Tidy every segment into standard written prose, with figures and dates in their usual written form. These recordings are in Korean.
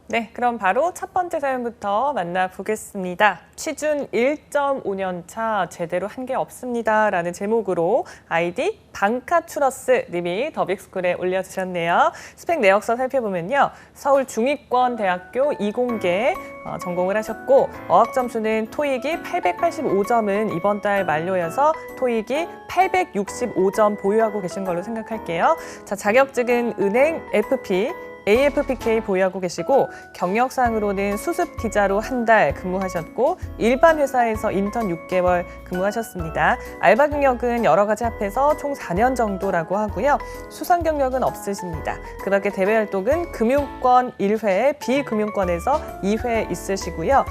네, 그럼 바로 첫 번째 사연부터 만나보겠습니다. 취준 1.5년 차 제대로 한 게 없습니다. 라는 제목으로 아이디 방카추러스 님이 더빅스쿨에 올려주셨네요. 스펙 내역서 살펴보면요. 서울 중위권대학교 이공계 전공을 하셨고 어학 점수는 토익이 885점은 이번 달 만료여서 토익이 865점 보유하고 계신 걸로 생각할게요. 자, 자격증은 은행, FP, AFPK 보유하고 계시고 경력상으로는 수습 기자로 한 달 근무하셨고 일반 회사에서 인턴 6개월 근무하셨습니다. 알바 경력은 여러 가지 합해서 총 4년 정도라고 하고요. 수상 경력은 없으십니다. 그 밖에 대외 활동은 금융권 1회, 비금융권에서 2회 있으시고요.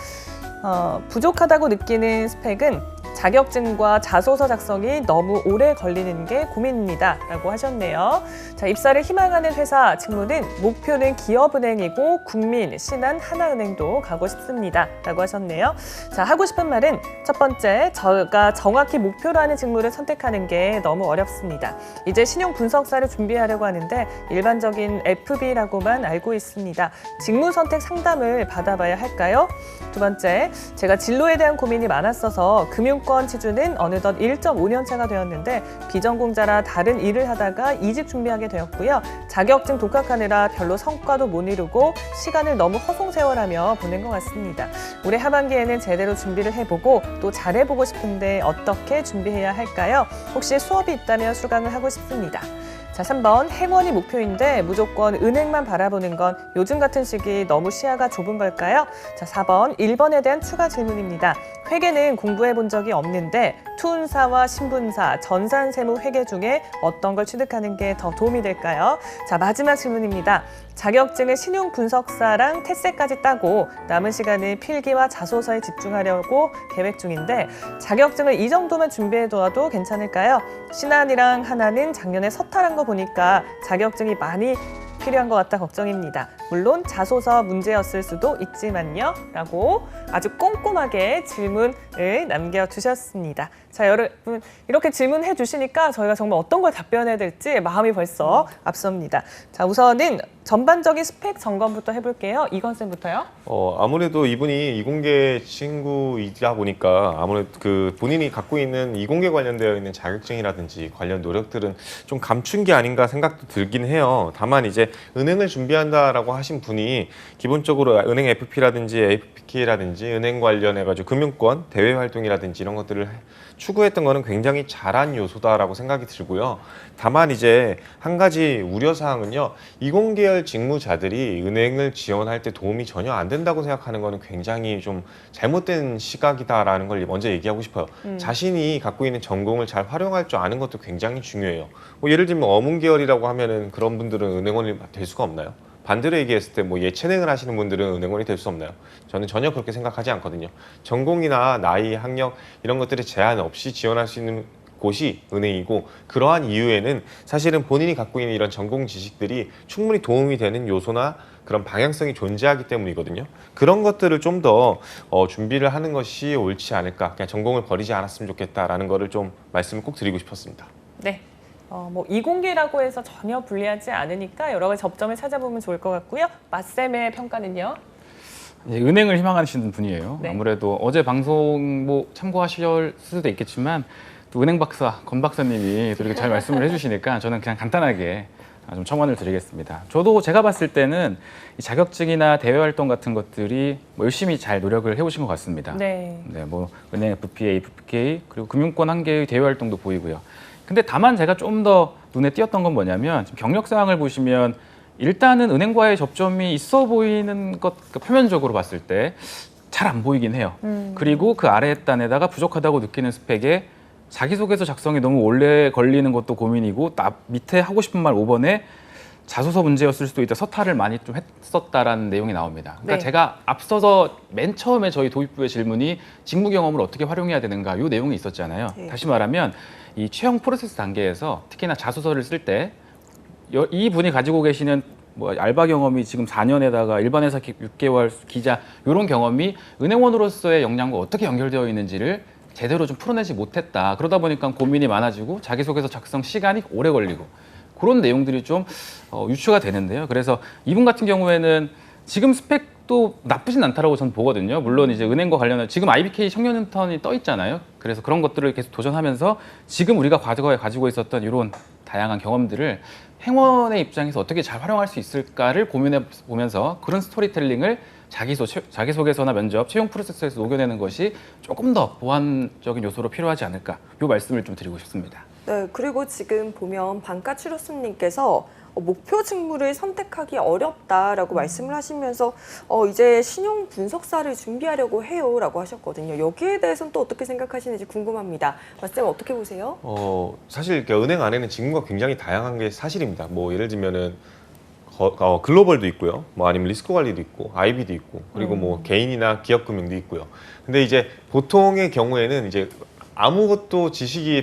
부족하다고 느끼는 스펙은 자격증과 자소서 작성이 너무 오래 걸리는 게 고민입니다. 라고 하셨네요. 자, 입사를 희망하는 회사 직무는 목표는 기업은행이고 국민, 신한, 하나은행도 가고 싶습니다. 라고 하셨네요. 자, 하고 싶은 말은 첫 번째, 저가 정확히 목표로 하는 직무를 선택하는 게 너무 어렵습니다. 이제 신용 분석사를 준비하려고 하는데 일반적인 FB라고만 알고 있습니다. 직무 선택 상담을 받아봐야 할까요? 두 번째, 제가 진로에 대한 고민이 많았어서 금융권 취준은 어느덧 1.5년 차가 되었는데 비전공자라 다른 일을 하다가 이직 준비하게 되었고요. 자격증 독학하느라 별로 성과도 못 이루고 시간을 너무 허송세월하며 보낸 것 같습니다. 올해 하반기에는 제대로 준비를 해보고 또 잘해보고 싶은데 어떻게 준비해야 할까요? 혹시 수업이 있다면 수강을 하고 싶습니다. 자, 3번 행원이 목표인데 무조건 은행만 바라보는 건 요즘 같은 시기 너무 시야가 좁은 걸까요? 자, 4번 1번에 대한 추가 질문입니다. 회계는 공부해 본 적이 없는데 투운사와 신분사, 전산세무 회계 중에 어떤 걸 취득하는 게 더 도움이 될까요? 자, 마지막 질문입니다. 자격증을 신용분석사랑 태세까지 따고 남은 시간은 필기와 자소서에 집중하려고 계획 중인데 자격증을 이 정도만 준비해둬도 괜찮을까요? 신한이랑 하나는 작년에 서탈한 거 보니까 자격증이 많이 필요한 것 같아 걱정입니다. 물론 자소서 문제였을 수도 있지만요. 라고 아주 꼼꼼하게 질문을 남겨주셨습니다. 자, 여러분 이렇게 질문해 주시니까 저희가 정말 어떤 걸 답변해야 될지 마음이 벌써 앞섭니다. 자, 우선은 전반적인 스펙 점검부터 해볼게요. 이건쌤부터요. 아무래도 이분이 이공계 친구이다 보니까 아무래도 그 본인이 갖고 있는 이공계 관련되어 있는 자격증이라든지 관련 노력들은 좀 감춘 게 아닌가 생각도 들긴 해요. 다만 이제 은행을 준비한다라고 하신 분이 기본적으로 은행 FP라든지 AFPK라든지 은행 관련해가지고 금융권, 대외 활동이라든지 이런 것들을 추구했던 거는 굉장히 잘한 요소다라고 생각이 들고요. 다만 이제 한 가지 우려사항은요. 이공계열 직무자들이 은행을 지원할 때 도움이 전혀 안 된다고 생각하는 거는 굉장히 좀 잘못된 시각이다라는 걸 먼저 얘기하고 싶어요. 자신이 갖고 있는 전공을 잘 활용할 줄 아는 것도 굉장히 중요해요. 뭐 예를 들면 어문계열이라고 하면은 그런 분들은 은행원이 될 수가 없나요? 반대로 얘기했을 때 뭐 예체능을 하시는 분들은 은행원이 될 수 없나요? 저는 전혀 그렇게 생각하지 않거든요. 전공이나 나이, 학력 이런 것들에 제한 없이 지원할 수 있는 곳이 은행이고 그러한 이유에는 사실은 본인이 갖고 있는 이런 전공 지식들이 충분히 도움이 되는 요소나 그런 방향성이 존재하기 때문이거든요. 그런 것들을 좀 더 준비를 하는 것이 옳지 않을까. 그냥 전공을 버리지 않았으면 좋겠다라는 거를 좀 말씀을 꼭 드리고 싶었습니다. 네. 뭐 이공계라고 해서 전혀 불리하지 않으니까 여러 가지 접점을 찾아보면 좋을 것 같고요. 맞쌤의 평가는요? 예, 은행을 희망하시는 분이에요. 네. 아무래도 어제 방송 뭐 참고하실 수도 있겠지만 또 은행 박사, 건 박사님이 또 이렇게 잘 말씀을 해주시니까 저는 그냥 간단하게 좀 첨언을 드리겠습니다. 저도 제가 봤을 때는 이 자격증이나 대외 활동 같은 것들이 뭐 열심히 잘 노력을 해오신 것 같습니다. 네. 뭐 은행 FP, AFPK 그리고 금융권 한 개의 대외 활동도 보이고요. 근데 다만 제가 좀 더 눈에 띄었던 건 뭐냐면 지금 경력 사항을 보시면 일단은 은행과의 접점이 있어 보이는 것 표면적으로 봤을 때 잘 안 보이긴 해요. 그리고 그 아래 단에다가 부족하다고 느끼는 스펙에 자기소개서 작성이 너무 오래 걸리는 것도 고민이고 밑에 하고 싶은 말 5번에 자소서 문제였을 수도 있다. 서탈을 많이 좀 했었다라는 내용이 나옵니다. 그러니까 네. 제가 앞서서 맨 처음에 저희 도입부의 질문이 직무 경험을 어떻게 활용해야 되는가 이 내용이 있었잖아요. 네. 다시 말하면 이 채용 프로세스 단계에서 특히나 자소서를 쓸 때 이 분이 가지고 계시는 뭐 알바 경험이 지금 4년에다가 일반 회사 6개월 기자 이런 경험이 은행원으로서의 역량과 어떻게 연결되어 있는지를 제대로 좀 풀어내지 못했다. 그러다 보니까 고민이 많아지고 자기소개서 작성 시간이 오래 걸리고 그런 내용들이 좀 유추가 되는데요. 그래서 이분 같은 경우에는 지금 스펙도 나쁘진 않다라고 저는 보거든요. 물론 이제 은행과 관련한 지금 IBK 청년 인턴이 떠 있잖아요. 그래서 그런 것들을 계속 도전하면서 지금 우리가 과거에 가지고 있었던 이런 다양한 경험들을 행원의 입장에서 어떻게 잘 활용할 수 있을까를 고민해 보면서 그런 스토리텔링을 자기소개서나 면접, 채용 프로세스에서 녹여내는 것이 조금 더 보완적인 요소로 필요하지 않을까, 이 말씀을 좀 드리고 싶습니다. 네, 그리고 지금 보면 방카추로스님께서 목표 직무를 선택하기 어렵다라고 말씀을 하시면서 이제 신용 분석사를 준비하려고 해요라고 하셨거든요. 여기에 대해서는 또 어떻게 생각하시는지 궁금합니다. 맞쌤 어떻게 보세요? 사실 이렇게 은행 안에는 직무가 굉장히 다양한 게 사실입니다. 뭐 예를 들면은 글로벌도 있고요. 뭐 아니면 리스크 관리도 있고, IB도 있고, 그리고 뭐 개인이나 기업 금융도 있고요. 근데 이제 보통의 경우에는 이제 아무것도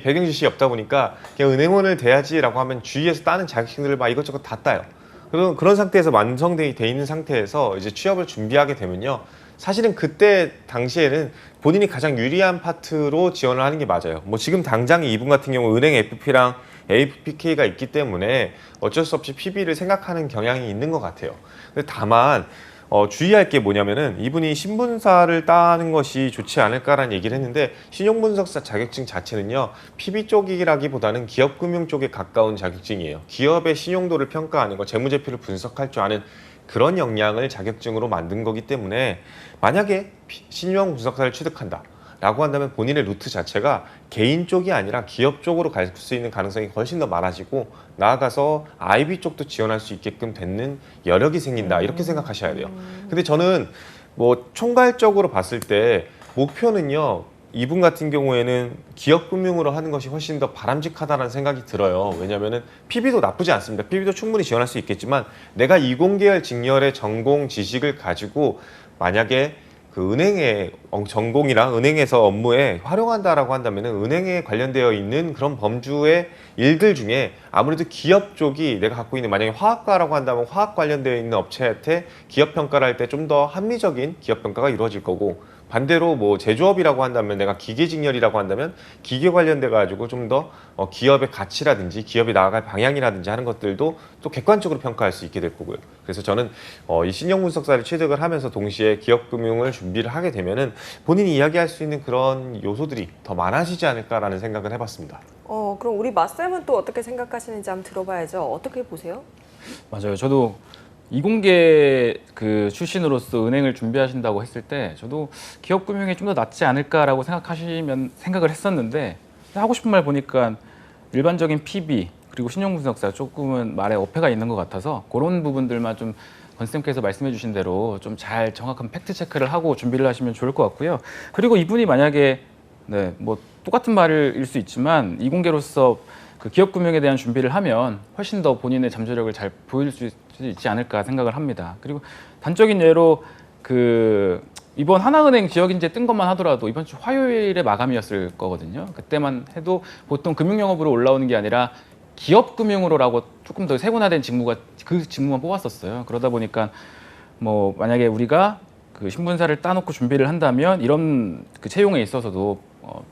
배경 지식이 없다 보니까 그냥 은행원을 돼야지라고 하면 주위에서 따는 자격증들을 막 이것저것 다 따요. 그런 상태에서 완성돼 있는 상태에서 이제 취업을 준비하게 되면요. 사실은 그때 당시에는 본인이 가장 유리한 파트로 지원을 하는 게 맞아요. 뭐 지금 당장 이분 같은 경우 은행 FP랑 AFPK가 있기 때문에 어쩔 수 없이 PB를 생각하는 경향이 있는 것 같아요. 근데 다만 주의할 게 뭐냐면은 이분이 신분사를 따는 것이 좋지 않을까라는 얘기를 했는데 신용분석사 자격증 자체는요 PB 쪽이라기보다는 기업금융 쪽에 가까운 자격증이에요. 기업의 신용도를 평가하는 거, 재무제표를 분석할 줄 아는 그런 역량을 자격증으로 만든 거기 때문에 만약에 신용분석사를 취득한다 라고 한다면 본인의 루트 자체가 개인 쪽이 아니라 기업 쪽으로 갈 수 있는 가능성이 훨씬 더 많아지고 나아가서 IB 쪽도 지원할 수 있게끔 되는 여력이 생긴다 이렇게 생각하셔야 돼요. 근데 저는 뭐 총괄적으로 봤을 때 목표는요 이분 같은 경우에는 기업 금융으로 하는 것이 훨씬 더 바람직하다는 생각이 들어요. 왜냐면은 PB도 나쁘지 않습니다. PB도 충분히 지원할 수 있겠지만 내가 이공계열 직렬의 전공 지식을 가지고 만약에 그 은행의 전공이랑 은행에서 업무에 활용한다라고 한다면은 은행에 관련되어 있는 그런 범주의 일들 중에 아무래도 기업 쪽이 내가 갖고 있는 만약에 화학과라고 한다면 화학 관련되어 있는 업체한테 기업 평가를 할 때 좀 더 합리적인 기업 평가가 이루어질 거고 반대로 뭐 제조업이라고 한다면 내가 기계 직렬이라고 한다면 기계 관련돼 가지고 좀 더 기업의 가치라든지 기업이 나아갈 방향이라든지 하는 것들도 또 객관적으로 평가할 수 있게 될 거고요. 그래서 저는 이 신용분석사를 취득을 하면서 동시에 기업금융을 준비를 하게 되면은 본인이 이야기할 수 있는 그런 요소들이 더 많아지지 않을까라는 생각을 해봤습니다. 그럼 우리 맞쌤은 또 어떻게 생각하시는지 한번 들어봐야죠. 어떻게 보세요? 맞아요. 저도 이공계 그 출신으로서 은행을 준비하신다고 했을 때 저도 기업금융이 좀 더 낫지 않을까라고 생각을 했었는데 하고 싶은 말 보니까 일반적인 PB 그리고 신용분석사 조금은 말에 어폐가 있는 것 같아서 그런 부분들만 좀 권쌤께서 말씀해 주신 대로 좀 잘 정확한 팩트 체크를 하고 준비를 하시면 좋을 것 같고요. 그리고 이분이 만약에 뭐 똑같은 말일 수 있지만 이공계로서 그 기업금융에 대한 준비를 하면 훨씬 더 본인의 잠재력을 잘 보일 수 있지 않을까 생각을 합니다. 그리고 단적인 예로 그 이번 하나은행 지역인재 뜬 것만 하더라도 이번 주 화요일에 마감이었을 거거든요. 그때만 해도 보통 금융영업으로 올라오는 게 아니라 기업금융으로라고 조금 더 세분화된 그 직무만 뽑았었어요. 그러다 보니까 뭐 만약에 우리가 그 신분사를 따놓고 준비를 한다면 이런 그 채용에 있어서도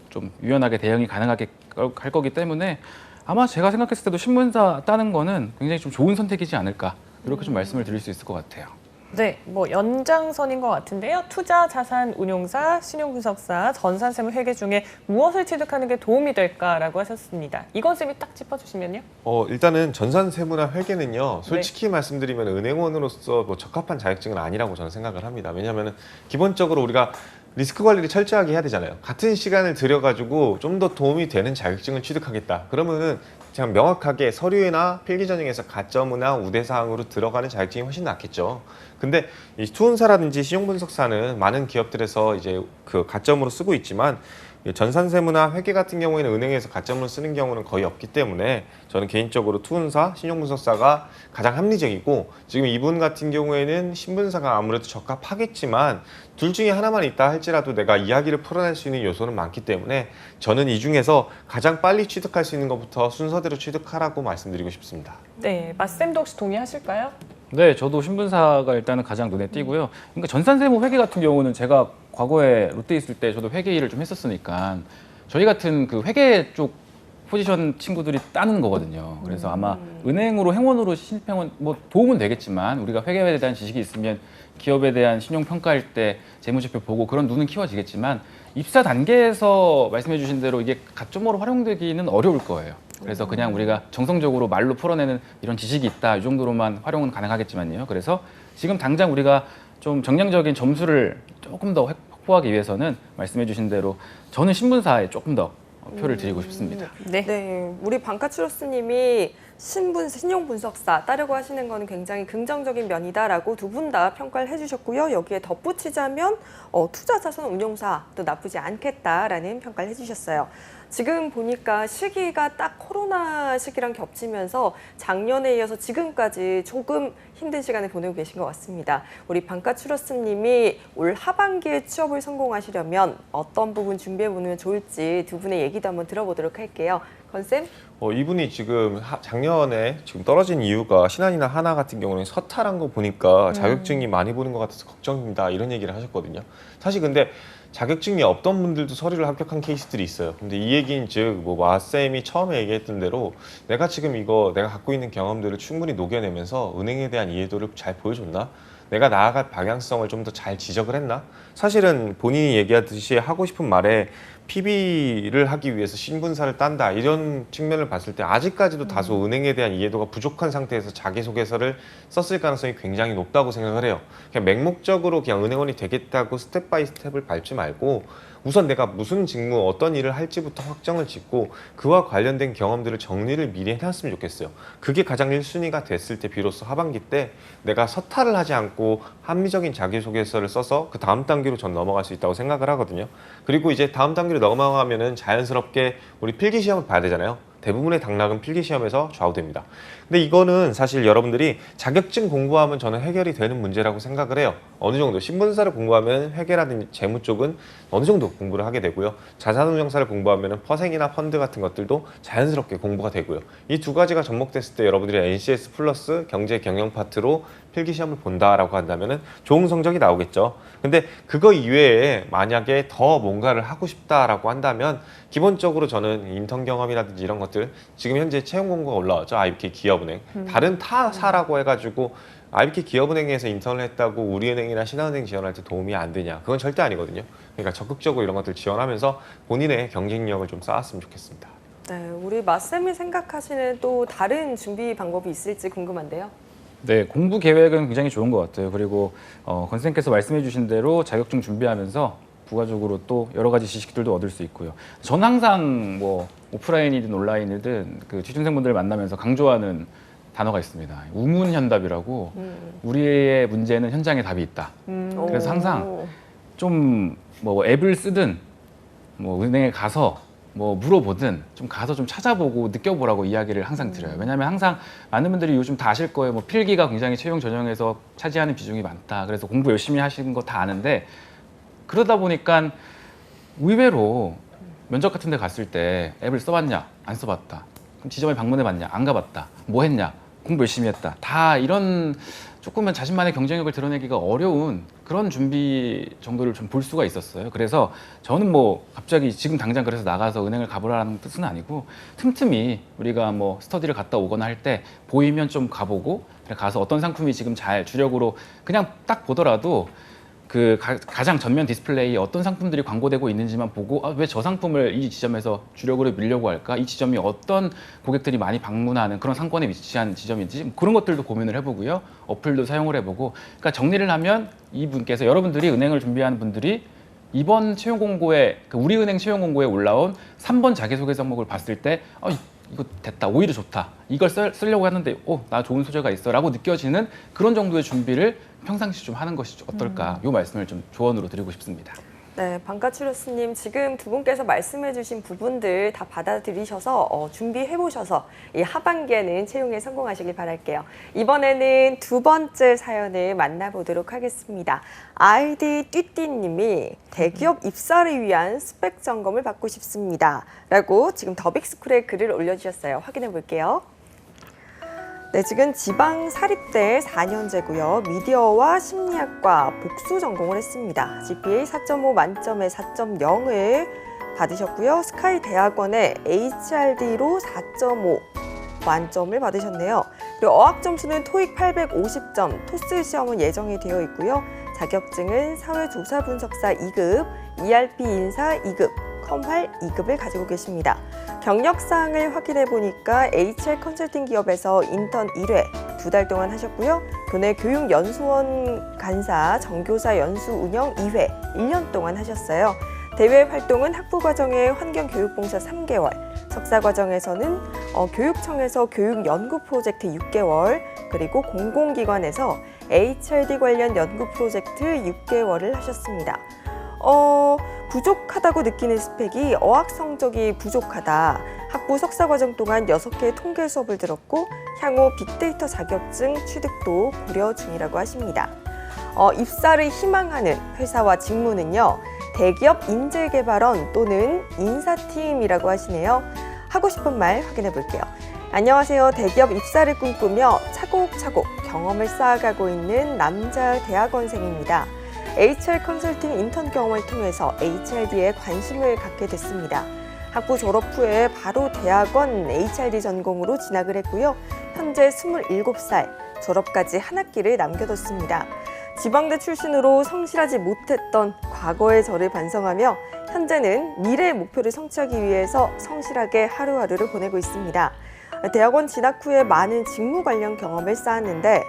좀 유연하게 대응이 가능하게 할 거기 때문에 아마 제가 생각했을 때도 신분사 따는 거는 굉장히 좀 좋은 선택이지 않을까 이렇게 좀 말씀을 드릴 수 있을 것 같아요. 네, 뭐 연장선인 것 같은데요. 투자, 자산, 운용사, 신용분석사, 전산세무 회계 중에 무엇을 취득하는 게 도움이 될까라고 하셨습니다. 이건 쌤이 딱 짚어주시면요. 일단은 전산세무나 회계는요. 솔직히 말씀드리면 은행원으로서 뭐 적합한 자격증은 아니라고 저는 생각을 합니다. 왜냐하면 기본적으로 우리가 리스크 관리를 철저하게 해야 되잖아요. 같은 시간을 들여가지고 좀 더 도움이 되는 자격증을 취득하겠다. 그러면은 그냥 명확하게 서류나 필기전형에서 가점이나 우대사항으로 들어가는 자격증이 훨씬 낫겠죠. 근데 이 투혼사라든지 신용분석사는 많은 기업들에서 이제 그 가점으로 쓰고 있지만 전산세무나 회계 같은 경우에는 은행에서 가점으로 쓰는 경우는 거의 없기 때문에 저는 개인적으로 투혼사, 신용분석사가 가장 합리적이고 지금 이분 같은 경우에는 신분사가 아무래도 적합하겠지만 둘 중에 하나만 있다 할지라도 내가 이야기를 풀어낼 수 있는 요소는 많기 때문에 저는 이 중에서 가장 빨리 취득할 수 있는 것부터 순서대로 취득하라고 말씀드리고 싶습니다. 네, 맞쌤도 혹시 동의하실까요? 네, 저도 신분사가 일단은 가장 눈에 띄고요. 그러니까 전산세무 회계 같은 경우는 제가 과거에 롯데 있을 때 저도 회계 일을 좀 했었으니까 저희 같은 그 회계 쪽 포지션 친구들이 따는 거거든요. 그래서 아마 은행으로 행원으로 신입행원 뭐 도움은 되겠지만 우리가 회계에 대한 지식이 있으면 기업에 대한 신용 평가할 때 재무제표 보고 그런 눈은 키워지겠지만 입사 단계에서 말씀해 주신 대로 이게 가점으로 활용되기는 어려울 거예요. 그래서 그냥 우리가 정성적으로 말로 풀어내는 이런 지식이 있다 이 정도로만 활용은 가능하겠지만요. 그래서 지금 당장 우리가 좀 정량적인 점수를 조금 더 확보하기 위해서는 말씀해 주신 대로 저는 신분사에 조금 더 표를 드리고 싶습니다. 네. 네, 우리 방카추로스님이 신용 분석사 따려고 하시는 거는 굉장히 긍정적인 면이다라고 두 분 다 평가를 해주셨고요. 여기에 덧붙이자면 투자자산 운용사도 나쁘지 않겠다라는 평가를 해주셨어요. 지금 보니까 시기가 딱 코로나 시기랑 겹치면서 작년에 이어서 지금까지 조금 힘든 시간을 보내고 계신 것 같습니다. 우리 방카추러스님이 올 하반기에 취업을 성공하시려면 어떤 부분 준비해 보면 좋을지 두 분의 얘기도 한번 들어보도록 할게요. 건쌤? 이분이 지금 작년에 지금 떨어진 이유가 신한이나 하나 같은 경우는 서탈한 거 보니까 자격증이 많이 보는 것 같아서 걱정입니다. 이런 얘기를 하셨거든요. 사실 근데 자격증이 없던 분들도 서류를 합격한 케이스들이 있어요. 근데 이 얘기는 즉 뭐 마쌤이 처음에 얘기했던 대로 내가 지금 내가 갖고 있는 경험들을 충분히 녹여내면서 은행에 대한 이해도를 잘 보여줬나? 내가 나아갈 방향성을 좀 더 잘 지적을 했나? 사실은 본인이 얘기하듯이 하고 싶은 말에 PB를 하기 위해서 신분사를 딴다 이런 측면을 봤을 때 아직까지도 다소 은행에 대한 이해도가 부족한 상태에서 자기소개서를 썼을 가능성이 굉장히 높다고 생각을 해요. 그냥 맹목적으로 그냥 은행원이 되겠다고 스텝 바이 스텝을 밟지 말고 우선 내가 무슨 직무 어떤 일을 할지부터 확정을 짓고 그와 관련된 경험들을 정리를 미리 해놨으면 좋겠어요. 그게 가장 1순위가 됐을 때 비로소 하반기 때 내가 서탈을 하지 않고 합리적인 자기소개서를 써서 그 다음 단계로 전 넘어갈 수 있다고 생각을 하거든요. 그리고 이제 다음 단계로 넘어가면은 자연스럽게 우리 필기시험을 봐야 되잖아요. 대부분의 당락은 필기시험에서 좌우됩니다. 근데 이거는 사실 여러분들이 자격증 공부하면 저는 해결이 되는 문제라고 생각을 해요. 어느 정도 신분사를 공부하면 회계라든지 재무 쪽은 어느 정도 공부를 하게 되고요. 자산운용사를 공부하면 퍼생이나 펀드 같은 것들도 자연스럽게 공부가 되고요. 이 두 가지가 접목됐을 때 여러분들이 NCS 플러스 경제 경영 파트로 필기시험을 본다라고 한다면 좋은 성적이 나오겠죠. 근데 그거 이외에 만약에 더 뭔가를 하고 싶다라고 한다면 기본적으로 저는 인턴 경험이라든지 이런 것들 지금 현재 채용 공고가 올라왔죠. IBK 기업은행. 다른 타사라고 해가지고 IBK 기업은행에서 인턴을 했다고 우리은행이나 신한은행 지원할 때 도움이 안 되냐. 그건 절대 아니거든요. 그러니까 적극적으로 이런 것들 지원하면서 본인의 경쟁력을 좀 쌓았으면 좋겠습니다. 네, 우리 마쌤이 생각하시는 또 다른 준비 방법이 있을지 궁금한데요. 네, 공부 계획은 굉장히 좋은 것 같아요. 그리고 건쌤께서 말씀해 주신 대로 자격증 준비하면서 부가적으로 또 여러 가지 지식들도 얻을 수 있고요. 전 항상 뭐 오프라인이든 온라인이든 그 취준생분들을 만나면서 강조하는 단어가 있습니다. 우문현답이라고 우리의 문제는 현장에 답이 있다. 그래서 항상 좀 뭐 앱을 쓰든 뭐 은행에 가서 뭐 물어보든 좀 가서 좀 찾아보고 느껴보라고 이야기를 항상 드려요. 왜냐하면 항상 많은 분들이 요즘 다 아실 거예요. 뭐 필기가 굉장히 채용 전형에서 차지하는 비중이 많다. 그래서 공부 열심히 하시는 거 다 아는데 그러다 보니까 의외로 면접 같은 데 갔을 때 앱을 써봤냐? 안 써봤다. 그럼 지점에 방문해봤냐? 안 가봤다. 뭐 했냐? 공부 열심히 했다. 다 이런 조금은 자신만의 경쟁력을 드러내기가 어려운 그런 준비 정도를 좀 볼 수가 있었어요. 그래서 저는 뭐 갑자기 지금 당장 그래서 나가서 은행을 가보라는 뜻은 아니고 틈틈이 우리가 뭐 스터디를 갔다 오거나 할 때 보이면 좀 가보고 가서 어떤 상품이 지금 잘 주력으로 그냥 딱 보더라도 그 가장 전면 디스플레이에 어떤 상품들이 광고되고 있는지만 보고 왜 저 상품을 이 지점에서 주력으로 밀려고 할까? 이 지점이 어떤 고객들이 많이 방문하는 그런 상권에 위치한 지점인지 그런 것들도 고민을 해보고요. 어플도 사용을 해보고 그러니까 정리를 하면 이분께서 여러분들이 은행을 준비하는 분들이 이번 채용 공고에 우리은행 채용 공고에 올라온 3번 자기소개 항목을 봤을 때 이거 됐다, 오히려 좋다, 이걸 쓰려고 하는데 나 좋은 소재가 있어 라고 느껴지는 그런 정도의 준비를 평상시 좀 하는 것이 어떨까, 이 말씀을 좀 조언으로 드리고 싶습니다. 네, 방카추러스님 지금 두 분께서 말씀해주신 부분들 다 받아들이셔서 준비해보셔서 이 하반기에는 채용에 성공하시길 바랄게요. 이번에는 두 번째 사연을 만나보도록 하겠습니다. 아이디 띠띠님이 대기업 입사를 위한 스펙 점검을 받고 싶습니다. 라고 지금 더빅스쿨에 글을 올려주셨어요. 확인해 볼게요. 네, 지금 지방 사립대 4년제고요. 미디어와 심리학과 복수 전공을 했습니다. GPA 4.5 만점에 4.0을 받으셨고요. 스카이 대학원의 HRD로 4.5 만점을 받으셨네요. 그리고 어학 점수는 토익 850점, 토스 시험은 예정이 되어 있고요. 자격증은 사회조사분석사 2급, ERP 인사 2급, 컴활 2급을 가지고 계십니다. 경력사항을 확인해 보니까 HR 컨설팅 기업에서 인턴 1회 2달 동안 하셨고요. 교내 교육연수원 간사, 정교사 연수 운영 2회 1년 동안 하셨어요. 대외 활동은 학부과정의 환경교육봉사 3개월, 석사과정에서는 교육청에서 교육연구 프로젝트 6개월, 그리고 공공기관에서 HRD 관련 연구 프로젝트 6개월을 하셨습니다. 부족하다고 느끼는 스펙이 어학 성적이 부족하다. 학부 석사과정 동안 6개의 통계 수업을 들었고 향후 빅데이터 자격증 취득도 고려 중이라고 하십니다. 입사를 희망하는 회사와 직무는요. 대기업 인재개발원 또는 인사팀이라고 하시네요. 하고 싶은 말 확인해 볼게요. 안녕하세요. 대기업 입사를 꿈꾸며 차곡차곡 경험을 쌓아가고 있는 남자 대학원생입니다. HR 컨설팅 인턴 경험을 통해서 HRD에 관심을 갖게 됐습니다. 학부 졸업 후에 바로 대학원 HRD 전공으로 진학을 했고요. 현재 27살, 졸업까지 한 학기를 남겨뒀습니다. 지방대 출신으로 성실하지 못했던 과거의 저를 반성하며 현재는 미래의 목표를 성취하기 위해서 성실하게 하루하루를 보내고 있습니다. 대학원 진학 후에 많은 직무 관련 경험을 쌓았는데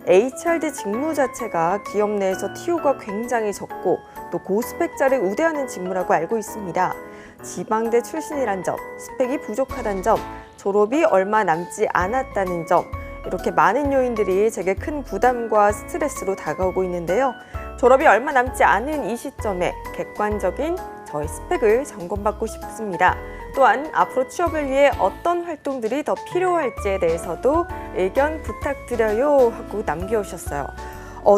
HRD 직무 자체가 기업 내에서 TO가 굉장히 적고 또 고스펙자를 우대하는 직무라고 알고 있습니다. 지방대 출신이란 점, 스펙이 부족하다는 점, 졸업이 얼마 남지 않았다는 점, 이렇게 많은 요인들이 제게 큰 부담과 스트레스로 다가오고 있는데요. 졸업이 얼마 남지 않은 이 시점에 객관적인 저의 스펙을 점검받고 싶습니다. 또한 앞으로 취업을 위해 어떤 활동들이 더 필요할지에 대해서도 의견 부탁드려요 하고 남겨오셨어요.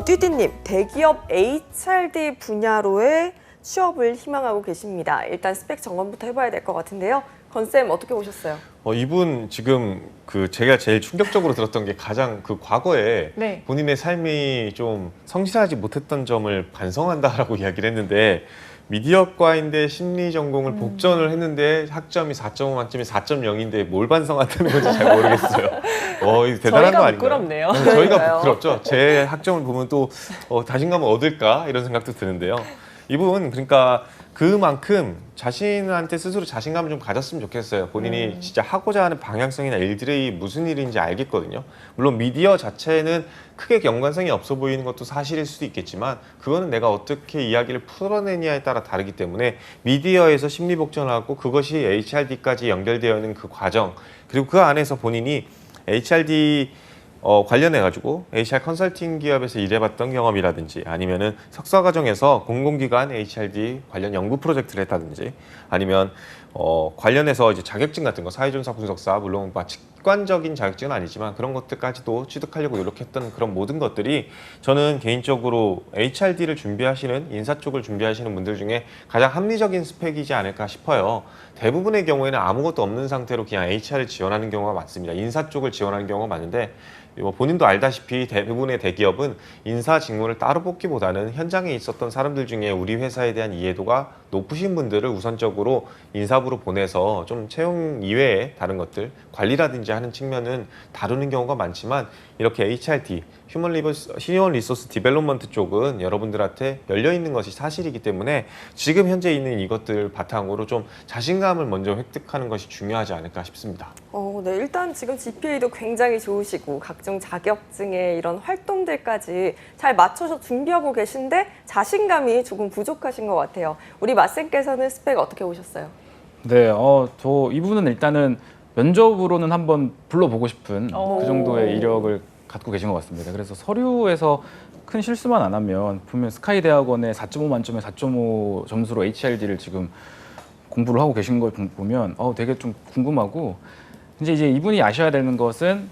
듀디님, 대기업 HRD 분야로의 취업을 희망하고 계십니다. 일단 스펙 점검부터 해봐야 될 것 같은데요. 건쌤 어떻게 보셨어요? 이분 지금 제가 제일 충격적으로 들었던 게 가장 과거에 네. 본인의 삶이 좀 성실하지 못했던 점을 반성한다라고 이야기를 했는데 미디어과인데 심리 전공을 복전을 했는데 학점이 4.5 만점이 4.0인데 뭘 반성한다는 건지 잘 모르겠어요. 이거 대단한 거 저희가 아닌가요? 부끄럽네요. 저희가 그러니까요. 부끄럽죠. 제 학점을 보면 또 자신감을 얻을까 이런 생각도 드는데요. 이분 그러니까 그만큼 자신한테 스스로 자신감을 좀 가졌으면 좋겠어요. 본인이 진짜 하고자 하는 방향성이나 일들이 무슨 일인지 알겠거든요. 물론 미디어 자체는 크게 연관성이 없어 보이는 것도 사실일 수도 있겠지만 그거는 내가 어떻게 이야기를 풀어내냐에 따라 다르기 때문에 미디어에서 심리복전하고 그것이 HRD까지 연결되어 있는 그 과정, 그리고 그 안에서 본인이 HRD 관련해가지고 HR 컨설팅 기업에서 일해봤던 경험이라든지 아니면은 석사 과정에서 공공기관 HRD 관련 연구 프로젝트를 했다든지 아니면 관련해서 이제 자격증 같은 거 사회조사 분석사 물론 직관적인 자격증은 아니지만 그런 것들까지도 취득하려고 노력했던 그런 모든 것들이 저는 개인적으로 HRD를 준비하시는 인사 쪽을 준비하시는 분들 중에 가장 합리적인 스펙이지 않을까 싶어요. 대부분의 경우에는 아무것도 없는 상태로 그냥 HR을 지원하는 경우가 많습니다. 인사 쪽을 지원하는 경우가 많은데 본인도 알다시피 대부분의 대기업은 인사 직무를 따로 뽑기보다는 현장에 있었던 사람들 중에 우리 회사에 대한 이해도가 높으신 분들을 우선적으로 인사부로 보내서 좀 채용 이외에 다른 것들 관리라든지 하는 측면은 다루는 경우가 많지만 이렇게 HRD 휴먼 리소스 디벨롭먼트 쪽은 여러분들한테 열려 있는 것이 사실이기 때문에 지금 현재 있는 이것들 바탕으로 좀 자신감을 먼저 획득하는 것이 중요하지 않을까 싶습니다. 네, 일단 지금 GPA도 굉장히 좋으시고 각종 자격증의 이런 활동들까지 잘 맞춰서 준비하고 계신데 자신감이 조금 부족하신 것 같아요. 우리 마쌤께서는 스펙 어떻게 보셨어요? 네, 저 이분은 일단은 면접으로는 한번 불러보고 싶은 오. 그 정도의 이력을 갖고 계신 것 같습니다. 그래서 서류에서 큰 실수만 안 하면 분명 스카이 대학원의 4.5 만점에 4.5 점수로 HRD를 지금 공부를 하고 계신 걸 보면 되게 좀 궁금하고 이제 이분이 아셔야 되는 것은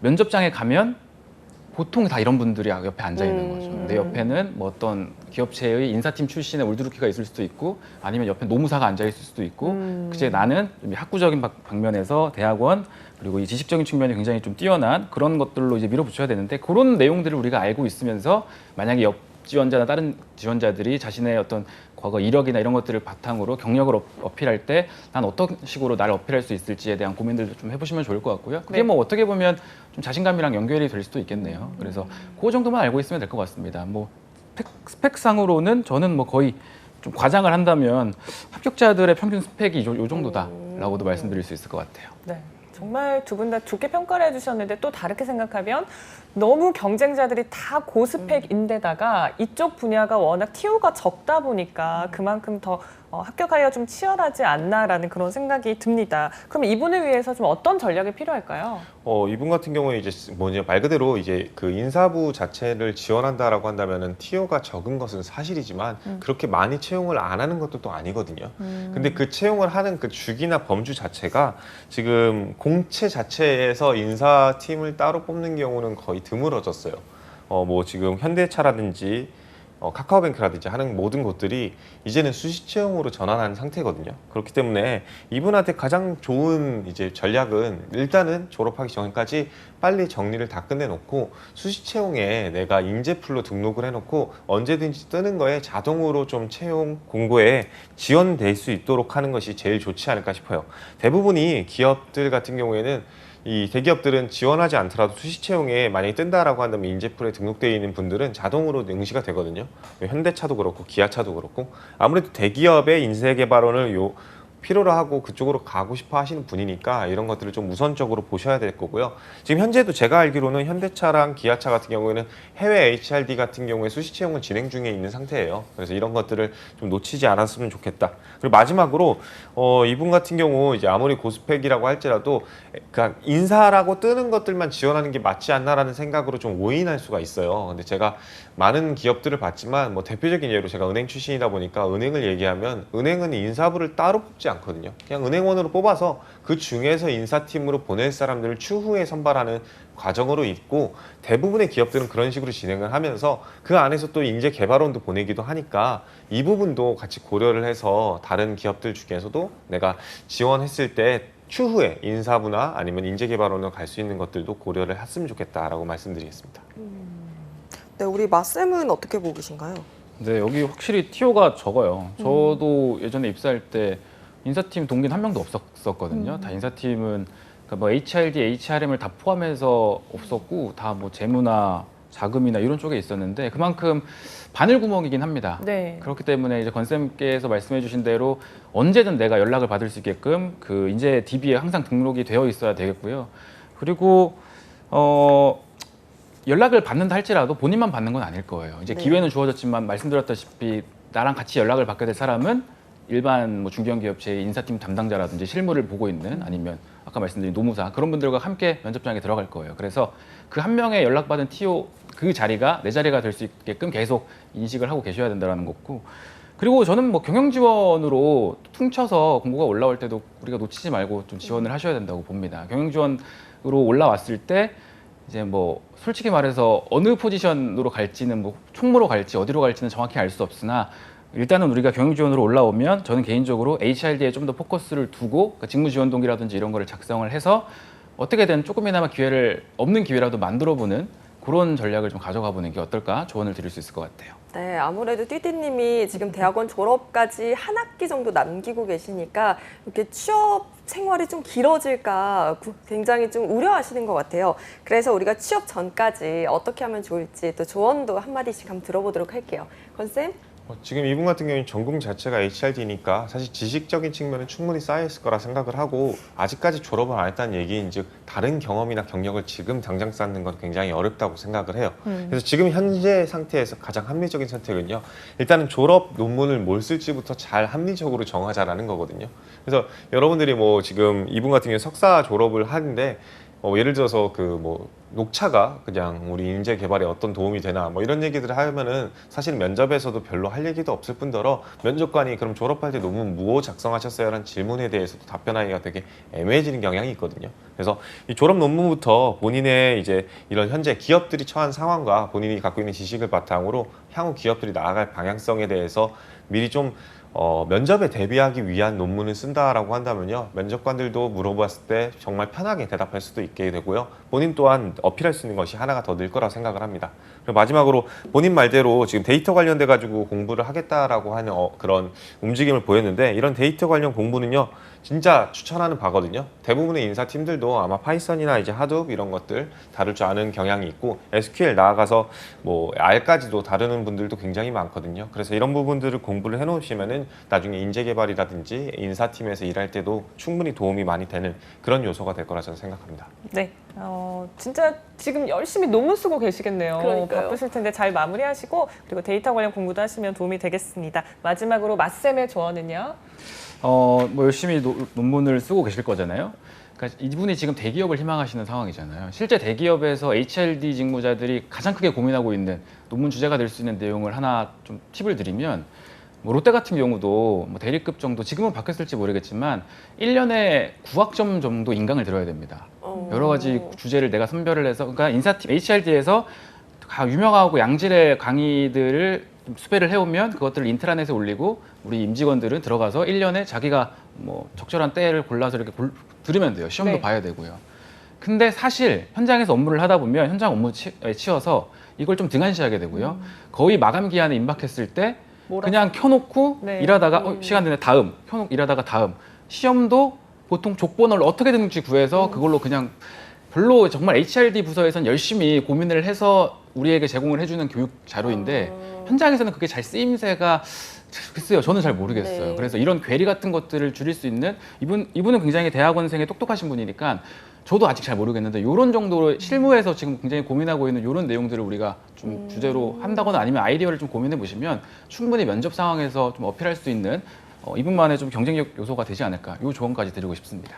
면접장에 가면 보통 다 이런 분들이 옆에 앉아 있는 거죠. 내 옆에는 뭐 어떤 기업체의 인사팀 출신의 올드루키가 있을 수도 있고 아니면 옆에 노무사가 앉아 있을 수도 있고 그제 나는 좀 학구적인 방면에서 대학원 그리고 이 지식적인 측면이 굉장히 좀 뛰어난 그런 것들로 이제 밀어붙여야 되는데 그런 내용들을 우리가 알고 있으면서 만약에 지원자나 다른 지원자들이 자신의 어떤 과거 이력이나 이런 것들을 바탕으로 경력을 어필할 때 난 어떤 식으로 나를 어필할 수 있을지에 대한 고민들도 좀 해보시면 좋을 것 같고요. 그게 네. 뭐 어떻게 보면 좀 자신감이랑 연결이 될 수도 있겠네요. 그래서 그 정도만 알고 있으면 될 것 같습니다. 뭐 스펙상으로는 저는 뭐 거의 좀 과장을 한다면 합격자들의 평균 스펙이 요 정도다라고도 말씀드릴 수 있을 것 같아요. 네. 정말 두 분 다 좋게 평가를 해주셨는데 또 다르게 생각하면 너무 경쟁자들이 다 고스펙인데다가 이쪽 분야가 워낙 TO가 적다 보니까 그만큼 더 합격하기가 좀 치열하지 않나라는 그런 생각이 듭니다. 그럼 이분을 위해서 좀 어떤 전략이 필요할까요? 이분 같은 경우는 이제 말 그대로 이제 그 인사부 자체를 지원한다라고 한다면은 TO가 적은 것은 사실이지만 그렇게 많이 채용을 안 하는 것도 또 아니거든요. 근데 그 채용을 하는 그 주기나 범주 자체가 지금 공채 자체에서 인사팀을 따로 뽑는 경우는 거의 드물어졌어요. 뭐 지금 현대차라든지 카카오뱅크라든지 하는 모든 곳들이 이제는 수시 채용으로 전환한 상태거든요. 그렇기 때문에 이분한테 가장 좋은 이제 전략은 일단은 졸업하기 전까지 빨리 정리를 다 끝내놓고 수시 채용에 내가 인재풀로 등록을 해놓고 언제든지 뜨는 거에 자동으로 좀 채용 공고에 지원될 수 있도록 하는 것이 제일 좋지 않을까 싶어요. 대부분이 기업들 같은 경우에는 이 대기업들은 지원하지 않더라도 수시 채용에 만약에 뜬다라고 한다면 인재풀에 등록되어 있는 분들은 자동으로 응시가 되거든요. 현대차도 그렇고 기아차도 그렇고 아무래도 대기업의 인재개발원을 필요로 하고 그쪽으로 가고 싶어 하시는 분이니까 이런 것들을 좀 우선적으로 보셔야 될 거고요. 지금 현재도 제가 알기로는 현대차랑 기아차 같은 경우에는 해외 HRD 같은 경우에 수시 채용을 진행 중에 있는 상태예요. 그래서 이런 것들을 좀 놓치지 않았으면 좋겠다. 그리고 마지막으로 이분 같은 경우 이제 아무리 고스펙이라고 할지라도 그러니까 인사라고 뜨는 것들만 지원하는 게 맞지 않나라는 생각으로 좀 오인할 수가 있어요. 근데 제가 많은 기업들을 봤지만 뭐 대표적인 예로 제가 은행 출신이다 보니까 은행을 얘기하면 은행은 인사부를 따로 뽑지 않거든요. 그냥 은행원으로 뽑아서 그 중에서 인사팀으로 보낼 사람들을 추후에 선발하는 과정으로 있고 대부분의 기업들은 그런 식으로 진행을 하면서 그 안에서 또 인재개발원도 보내기도 하니까 이 부분도 같이 고려를 해서 다른 기업들 중에서도 내가 지원했을 때 추후에 인사부나 아니면 인재개발원으로 갈 수 있는 것들도 고려를 했으면 좋겠다라고 말씀드리겠습니다. 네, 우리 마쌤은 어떻게 보고 계신가요? 네, 여기 확실히 TO가 적어요. 저도 예전에 입사할 때 인사팀 동기는 한 명도 없었거든요. 다 인사팀은 그러니까 뭐 HRD, HRM을 다 포함해서 없었고 다 뭐 재무나 자금이나 이런 쪽에 있었는데 그만큼 바늘구멍이긴 합니다. 네. 그렇기 때문에 이제 건쌤께서 말씀해주신 대로 언제든 내가 연락을 받을 수 있게끔 그 인재 DB에 항상 등록이 되어 있어야 되겠고요. 그리고 연락을 받는다 할지라도 본인만 받는 건 아닐 거예요. 이제 네. 기회는 주어졌지만 말씀드렸다시피 나랑 같이 연락을 받게 될 사람은 일반 뭐 중견 기업체의 인사팀 담당자라든지 실무를 보고 있는 아니면 아까 말씀드린 노무사 그런 분들과 함께 면접장에 들어갈 거예요. 그래서 그 한 명의 연락받은 TO 그 자리가 내 자리가 될 수 있게끔 계속 인식을 하고 계셔야 된다는 거고 그리고 저는 뭐 경영 지원으로 퉁쳐서 공고가 올라올 때도 우리가 놓치지 말고 좀 지원을 하셔야 된다고 봅니다. 경영 지원으로 올라왔을 때 이제 뭐 솔직히 말해서 어느 포지션으로 갈지는 뭐 총무로 갈지 어디로 갈지는 정확히 알 수 없으나 일단은 우리가 경영 지원으로 올라오면 저는 개인적으로 HRD에 좀 더 포커스를 두고 그러니까 직무 지원 동기라든지 이런 거를 작성을 해서 어떻게든 조금이나마 없는 기회라도 만들어보는 그런 전략을 좀 가져가 보는 게 어떨까 조언을 드릴 수 있을 것 같아요. 네, 아무래도 띠띠님이 지금 대학원 졸업까지 한 학기 정도 남기고 계시니까 이렇게 취업 생활이 좀 길어질까 굉장히 좀 우려하시는 것 같아요. 그래서 우리가 취업 전까지 어떻게 하면 좋을지 또 조언도 한마디씩 한번 들어보도록 할게요. 건쌤? 지금 이분 같은 경우는 전공 자체가 HRD니까 사실 지식적인 측면은 충분히 쌓여있을 거라 생각을 하고 아직까지 졸업을 안 했다는 얘기인 즉 다른 경험이나 경력을 지금 당장 쌓는 건 굉장히 어렵다고 생각을 해요. 그래서 지금 현재 상태에서 가장 합리적인 선택은요. 일단은 졸업 논문을 뭘 쓸지부터 잘 합리적으로 정하자라는 거거든요. 그래서 여러분들이 뭐 지금 이분 같은 경우는 석사 졸업을 하는데 예를 들어서 그 뭐 녹차가 그냥 우리 인재 개발에 어떤 도움이 되나 뭐 이런 얘기들을 하면은 사실 면접에서도 별로 할 얘기도 없을 뿐더러 면접관이 그럼 졸업할 때 논문 무엇 작성하셨어요? 라는 질문에 대해서도 답변하기가 되게 애매해지는 경향이 있거든요. 그래서 이 졸업 논문부터 본인의 이제 이런 현재 기업들이 처한 상황과 본인이 갖고 있는 지식을 바탕으로 향후 기업들이 나아갈 방향성에 대해서 미리 좀 면접에 대비하기 위한 논문을 쓴다라고 한다면요. 면접관들도 물어봤을 때 정말 편하게 대답할 수도 있게 되고요. 본인 또한 어필할 수 있는 것이 하나가 더 늘 거라고 생각을 합니다. 그리고 마지막으로 본인 말대로 지금 데이터 관련돼 가지고 공부를 하겠다라고 하는 그런 움직임을 보였는데 이런 데이터 관련 공부는요. 진짜 추천하는 바거든요. 대부분의 인사팀들도 아마 파이썬이나 이제 하둡 이런 것들 다룰 줄 아는 경향이 있고 SQL 나아가서 뭐 R까지도 다루는 분들도 굉장히 많거든요. 그래서 이런 부분들을 공부를 해놓으시면은 나중에 인재 개발이라든지 인사팀에서 일할 때도 충분히 도움이 많이 되는 그런 요소가 될 거라 저는 생각합니다. 네, 진짜 지금 열심히 논문 쓰고 계시겠네요. 그러니까요. 바쁘실 텐데 잘 마무리하시고 그리고 데이터 관련 공부도 하시면 도움이 되겠습니다. 마지막으로 맞쌤의 조언은요? 뭐 열심히 논문을 쓰고 계실 거잖아요. 그러니까 이분이 지금 대기업을 희망하시는 상황이잖아요. 실제 대기업에서 HRD 직무자들이 가장 크게 고민하고 있는 논문 주제가 될 수 있는 내용을 하나 좀 팁을 드리면 뭐 롯데 같은 경우도 뭐 대리급 정도 지금은 바뀌었을지 모르겠지만 1년에 9학점 정도 인강을 들어야 됩니다. 여러 가지 주제를 내가 선별을 해서 그러니까 인사팀 HRD에서 유명하고 양질의 강의들을 수배를 해오면 그것들을 인트라넷에 올리고 우리 임직원들은 들어가서 1년에 자기가 뭐 적절한 때를 골라서 이렇게 들으면 돼요. 시험도 네. 봐야 되고요. 근데 사실 현장에서 업무를 하다 보면 현장 업무 치여서 이걸 좀 등한시하게 되고요. 거의 마감 기한에 임박했을 때 몰아서. 그냥 켜놓고 네. 일하다가 시간 되네 다음 켜놓고 일하다가 다음 시험도 보통 족번호를 어떻게 되는지 구해서 그걸로 그냥 별로 정말 HRD 부서에선 열심히 고민을 해서 우리에게 제공을 해주는 교육 자료인데 현장에서는 그게 잘 쓰임새가 글쎄요, 저는 잘 모르겠어요. 네. 그래서 이런 괴리 같은 것들을 줄일 수 있는 이분은 굉장히 대학원생에 똑똑하신 분이니까 저도 아직 잘 모르겠는데 이런 정도로 실무에서 지금 굉장히 고민하고 있는 이런 내용들을 우리가 좀 주제로 한다거나 아니면 아이디어를 좀 고민해 보시면 충분히 면접 상황에서 좀 어필할 수 있는 이분만의 좀 경쟁력 요소가 되지 않을까 이 조언까지 드리고 싶습니다.